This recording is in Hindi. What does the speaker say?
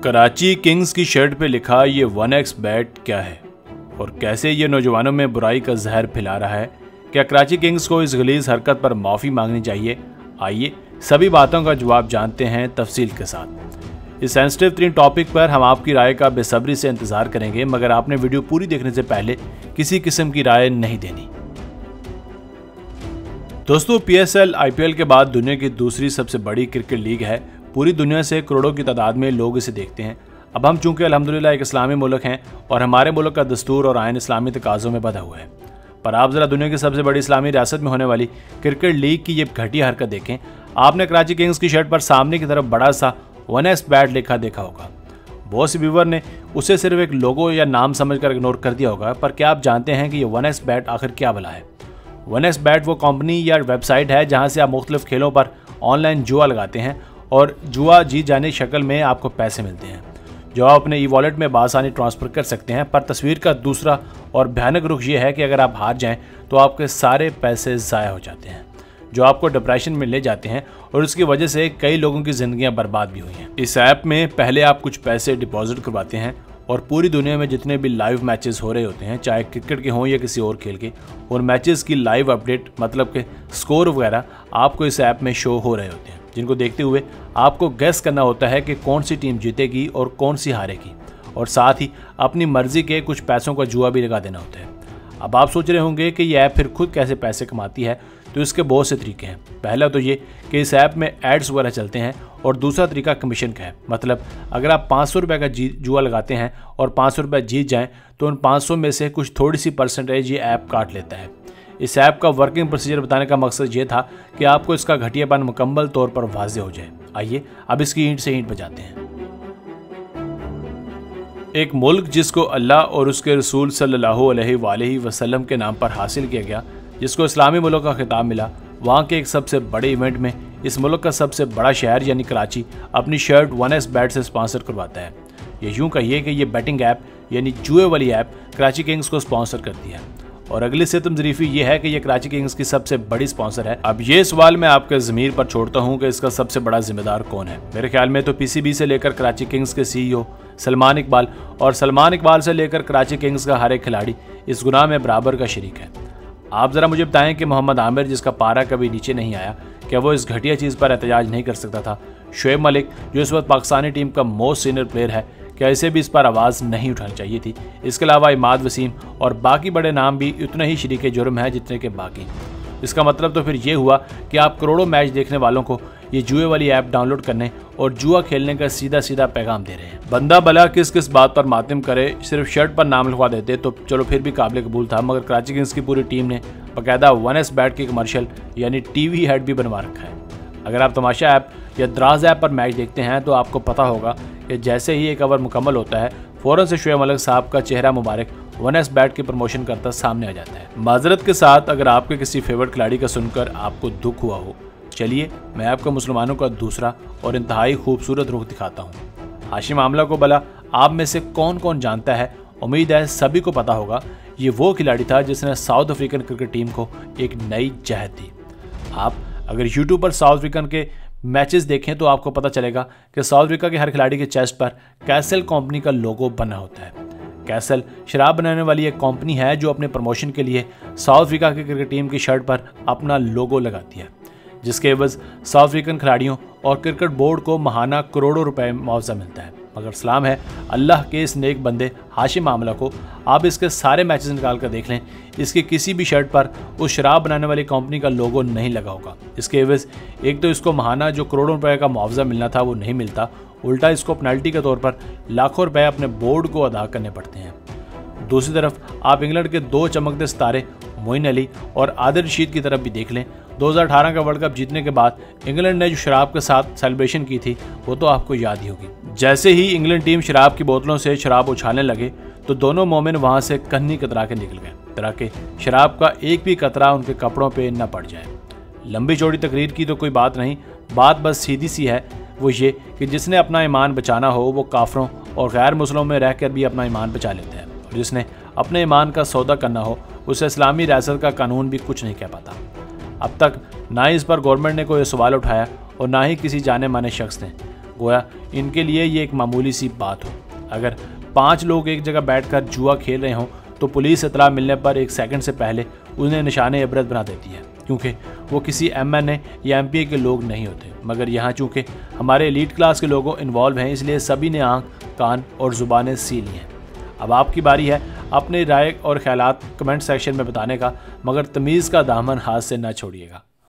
कराची किंग्स की शर्ट पे लिखा ये 1x बैट क्या है और कैसे ये नौजवानों में बुराई का जहर फैला रहा है। क्या कराची किंग्स को इस गलीज हरकत पर माफ़ी मांगनी चाहिए? आइए सभी बातों का जवाब जानते हैं तफसील के साथ। इस सेंसिटिव तरीन टॉपिक पर हम आपकी राय का बेसब्री से इंतजार करेंगे, मगर आपने वीडियो पूरी देखने से पहले किसी किस्म की राय नहीं देनी। दोस्तों, PSL IPL के बाद दुनिया की दूसरी सबसे बड़ी क्रिकेट लीग है। पूरी दुनिया से करोड़ों की तादाद में लोग इसे देखते हैं। अब हम चूंकि अल्हम्दुलिल्लाह एक इस्लामी मुल्क हैं और हमारे मुल्क का दस्तूर और आइन इस्लामी तकाज़ों में बंधा हुआ है, पर आप ज़रा दुनिया की सबसे बड़ी इस्लामी रियासत में होने वाली क्रिकेट लीग की ये घटिया हरकत देखें। आपने कराची किंग्स की शर्ट पर सामने की तरफ बड़ा सा 1x बैट लिखा देखा होगा। बहुत से व्यूवर ने उसे सिर्फ एक लोगो या नाम समझकर इग्नोर कर दिया होगा, पर क्या आप जानते हैं कि ये 1x बैट आखिर क्या भला है? 1x बैट वो कंपनी या वेबसाइट है जहां से आप मुख्तलिफ खेलों पर ऑनलाइन जुआ लगाते हैं और जुआ जीत जाने की शक्ल में आपको पैसे मिलते हैं जो आप अपने ई-वॉलेट में बासानी ट्रांसफ़र कर सकते हैं। पर तस्वीर का दूसरा और भयानक रुख ये है कि अगर आप हार जाएं तो आपके सारे पैसे ज़ाया हो जाते हैं, जो आपको डिप्रेशन में ले जाते हैं और उसकी वजह से कई लोगों की ज़िंदगियां बर्बाद भी हुई हैं। इस ऐप में पहले आप कुछ पैसे डिपॉजिट करवाते हैं और पूरी दुनिया में जितने भी लाइव मैचेस हो रहे होते हैं, चाहे क्रिकेट के हों या किसी और खेल के, और मैचेस की लाइव अपडेट मतलब के स्कोर वगैरह आपको इस ऐप में शो हो रहे होते हैं, जिनको देखते हुए आपको गेस करना होता है कि कौन सी टीम जीतेगी और कौन सी हारेगी, और साथ ही अपनी मर्जी के कुछ पैसों का जुआ भी लगा देना होता है। अब आप सोच रहे होंगे कि ये ऐप फिर खुद कैसे पैसे कमाती है, तो इसके बहुत से तरीके हैं। पहला तो ये कि इस ऐप में एड्स वगैरह चलते हैं, और दूसरा तरीका कमीशन का है। मतलब अगर आप 500 रुपये का जुआ लगाते हैं और 500 रुपये जीत जाएं तो उन 500 में से कुछ थोड़ी सी परसेंटेज ये ऐप काट लेता है। इस ऐप का वर्किंग प्रोसीजर बताने का मकसद ये था कि आपको इसका घटियापन मुकम्मल तौर पर वाज़ेह हो जाए। आइए अब इसकी ईंट से ईंट बजाते हैं। एक मुल्क जिसको अल्लाह और उसके रसूल सल्लल्लाहु अलैहि वसल्लम के नाम पर हासिल किया गया, जिसको इस्लामी मुल्क का खिताब मिला, वहाँ के एक सबसे बड़े इवेंट में इस मुल्क का सबसे बड़ा शहर यानी कराची अपनी शर्ट 1x बैट से स्पॉन्सर करवाता है। ये यूँ कहिए कि ये बैटिंग ऐप यानी जुए वाली ऐप कराची किंग्स को स्पॉन्सर करती है, और अगली सितम ज़रीफ़ी ये है कि ये कराची किंग्स की सबसे बड़ी स्पॉन्सर है। अब ये सवाल मैं आपके ज़मीर पर छोड़ता हूँ कि इसका सबसे बड़ा जिम्मेदार कौन है। मेरे ख्याल में तो PCB से लेकर कराची किंग्स के CEO सलमान इकबाल और सलमान इकबाल से लेकर कराची किंग्स का हर एक खिलाड़ी इस गुनाह में बराबर का शरीक है। आप ज़रा मुझे बताएं कि मोहम्मद आमिर, जिसका पारा कभी नीचे नहीं आया, क्या वो इस घटिया चीज़ पर एहतजाज नहीं कर सकता था? शुएब मलिक, जो इस वक्त पाकिस्तानी टीम का मोस्ट सीनियर प्लेयर है, क्या इसे भी इस पर आवाज़ नहीं उठानी चाहिए थी? इसके अलावा इमाद वसीम और बाकी बड़े नाम भी उतने ही शरीके जुर्म हैं जितने के बाकी। इसका मतलब तो फिर ये हुआ कि आप करोड़ों मैच देखने वालों को ये जुए वाली ऐप डाउनलोड करने और जुआ खेलने का सीधा सीधा पैगाम दे रहे हैं। बंदा भला किस किस बात पर मातम करे, सिर्फ शर्ट पर नाम लिखवा देते तो चलो फिर भी काबिल कबूल था, मगर कराची किंग्स की पूरी टीम ने बाकायदा 1x बैट की कमर्शियल यानी TV हेड भी बनवा रखा है। अगर आप तमाशा ऐप या दराज ऐप पर मैच देखते हैं तो आपको पता होगा कि जैसे ही एक ओवर मुकम्मल होता है, फ़ौरन से शुएब मलिक साहब का चेहरा मुबारक 1x बैट की प्रमोशन करता सामने आ जाता है। माजरत के साथ अगर आपके किसी फेवरेट खिलाड़ी का सुनकर आपको दुख हुआ हो, चलिए मैं आपको मुसलमानों का दूसरा और इंतहाई खूबसूरत रुख दिखाता हूँ। हाशिम आमला को भला आप में से कौन कौन जानता है? उम्मीद है सभी को पता होगा। ये वो खिलाड़ी था जिसने साउथ अफ्रीकन क्रिकेट टीम को एक नई जहत दी। आप अगर यूट्यूब पर साउथ अफ्रीकन के मैचेस देखें तो आपको पता चलेगा कि साउथ अफ्रीका के हर खिलाड़ी के चेस्ट पर कैसल कंपनी का लोगो बना होता है। कैसल शराब बनाने वाली एक कंपनी है जो अपने प्रमोशन के लिए साउथ अफ्रीका की क्रिकेट टीम की शर्ट पर अपना लोगो लगाती है, जिसके एवज साउथ अफ्रीकन खिलाड़ियों और क्रिकेट बोर्ड को माहाना करोड़ों रुपए मुआवजा मिलता है। मगर सलाम है अल्लाह के इस नेक बंदे हाशिम आमला को, आप इसके सारे मैचेस निकाल कर देख लें, इसकी किसी भी शर्ट पर उस शराब बनाने वाली कंपनी का लोगो नहीं लगा होगा। इसके एवज एक तो इसको माहाना जो करोड़ों रुपए का मुआवजा मिलना था वो नहीं मिलता, उल्टा इसको पेनल्टी के तौर पर लाखों रुपए अपने बोर्ड को अदा करने पड़ते हैं। दूसरी तरफ आप इंग्लैंड के दो चमकते सितारे मोइन अली और आदिल रशीद की तरफ भी देख लें। 2018 का वर्ल्ड कप जीतने के बाद इंग्लैंड ने जो शराब के साथ सेलिब्रेशन की थी वो तो आपको याद ही होगी। जैसे ही इंग्लैंड टीम शराब की बोतलों से शराब उछालने लगे तो दोनों मोमिन वहां से कन्नी कतरा के निकल गए, ताकि शराब का एक भी कतरा उनके कपड़ों पे न पड़ जाए। लंबी चौड़ी तकरीर की तो कोई बात नहीं, बात बस सीधी सी है, वो ये कि जिसने अपना ईमान बचाना हो वो काफरों और गैर मुस्लिमों में रहकर भी अपना ईमान बचा लेता है, और जिसने अपने ईमान का सौदा करना हो उसे इस्लामी रियासत का कानून भी कुछ नहीं कह पाता। अब तक ना ही इस पर गवर्नमेंट ने कोई सवाल उठाया और ना ही किसी जाने माने शख्स ने। गोया इनके लिए ये एक मामूली सी बात हो। अगर 5 लोग एक जगह बैठकर जुआ खेल रहे हों तो पुलिस इतला मिलने पर 1 सेकंड से पहले उन्हें निशाने इबरत बना देती है, क्योंकि वो किसी MNA या MPA के लोग नहीं होते। मगर यहाँ चूँकि हमारे एलीट क्लास के लोगों इन्वॉल्व हैं, इसलिए सभी ने आँख, कान और ज़ुबानें सी ली हैं। अब आपकी बारी है अपनी राय और ख्यालात कमेंट सेक्शन में बताने का, मगर तमीज़ का दामन हाथ से न छोड़िएगा।